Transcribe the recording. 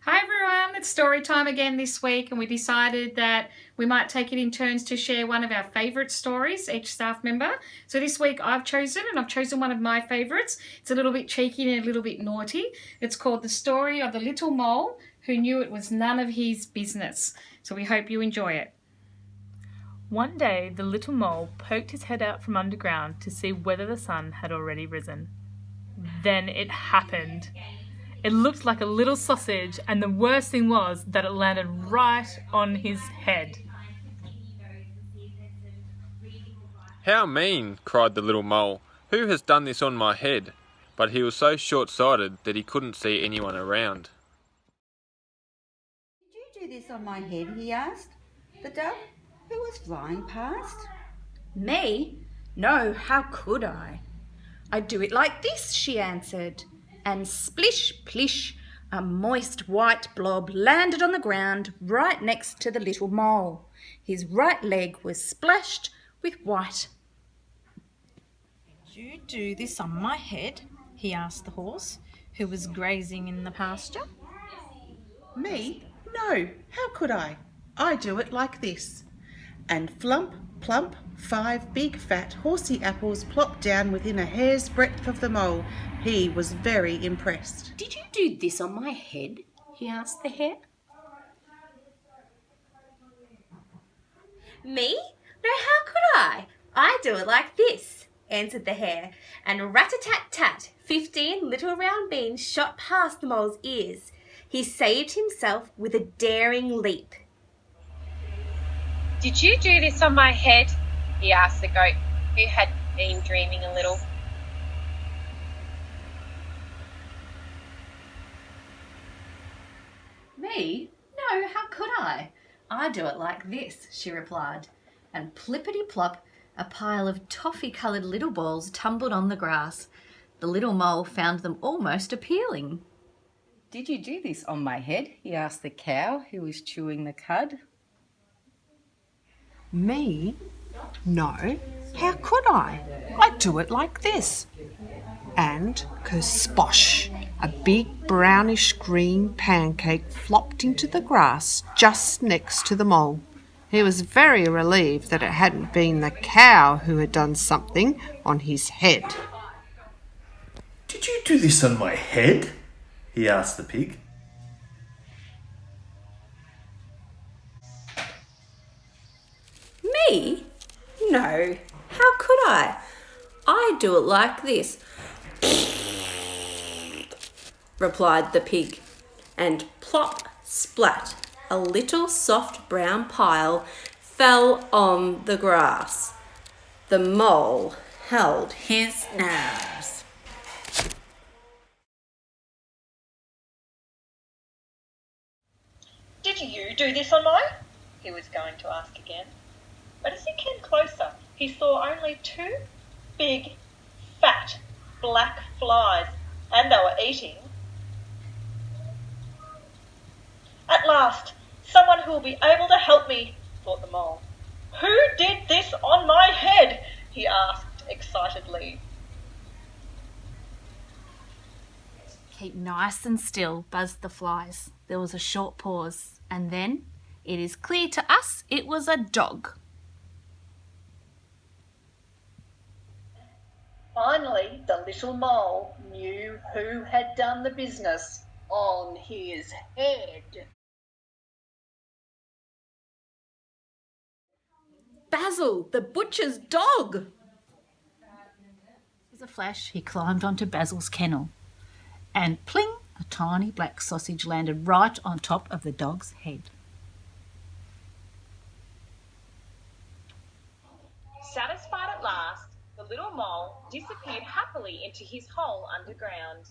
Hi everyone, it's story time again this week, and we decided that we might take it in turns to share one of our favourite stories, each staff member. So this week I've chosen one of my favourites. It's a little bit cheeky and a little bit naughty. It's called The Story of the Little Mole Who Knew It Was None of His Business. So we hope you enjoy it. One day the little mole poked his head out from underground to see whether the sun had already risen. Then it happened. It looked like a little sausage, and the worst thing was that it landed right on his head. "How mean!" cried the little mole. "Who has done this on my head?" But he was so short-sighted that he couldn't see anyone around. "Did you do this on my head?" he asked the dove, who was flying past. Me? No, how could I? "I'd do it like this," she answered, and splish, plish, a moist white blob landed on the ground right next to the little mole. His right leg was splashed with white. "Did you do this on my head?" he asked the horse, who was grazing in the pasture. Me? No, how could I? I do it like this. And flump, plump, 5 big fat horsey apples plopped down within a hair's breadth of the mole. He was very impressed. "Did you do this on my head?" he asked the hare. "Me? No, how could I? I do it like this," answered the hare, and rat-a-tat-tat, 15 little round beans shot past the mole's ears. He saved himself with a daring leap. "Did you do this on my head?" he asked the goat, who had been dreaming a little. "Me? No, how could I? I do it like this," she replied, and plippity-plop, a pile of toffee-coloured little balls tumbled on the grass. The little mole found them almost appealing. "Did you do this on my head?" he asked the cow, who was chewing the cud. Me? No, how could I? I do it like this. And kersposh, a big brownish green pancake flopped into the grass just next to the mole. He was very relieved that it hadn't been the cow who had done something on his head. "Did you do this on my head?" he asked the pig. "Me? No, how could I? I do it like this," replied the pig, and plop, splat, a little soft brown pile fell on the grass. The mole held his nose. "Did you do this on mine?" he was going to ask again. But as he came closer, he saw only 2 big, fat, black flies, and they were eating. "At last, someone who will be able to help me," thought the mole. "Who did this on my head?" he asked excitedly. "Keep nice and still," buzzed the flies. There was a short pause, and then, "It is clear to us it was a dog." Finally, the little mole knew who had done the business on his head. "Basil, the butcher's dog!" With a flash, he climbed onto Basil's kennel, and pling, a tiny black sausage landed right on top of the dog's head. Satisfied at last, the little mole disappeared happily into his hole underground.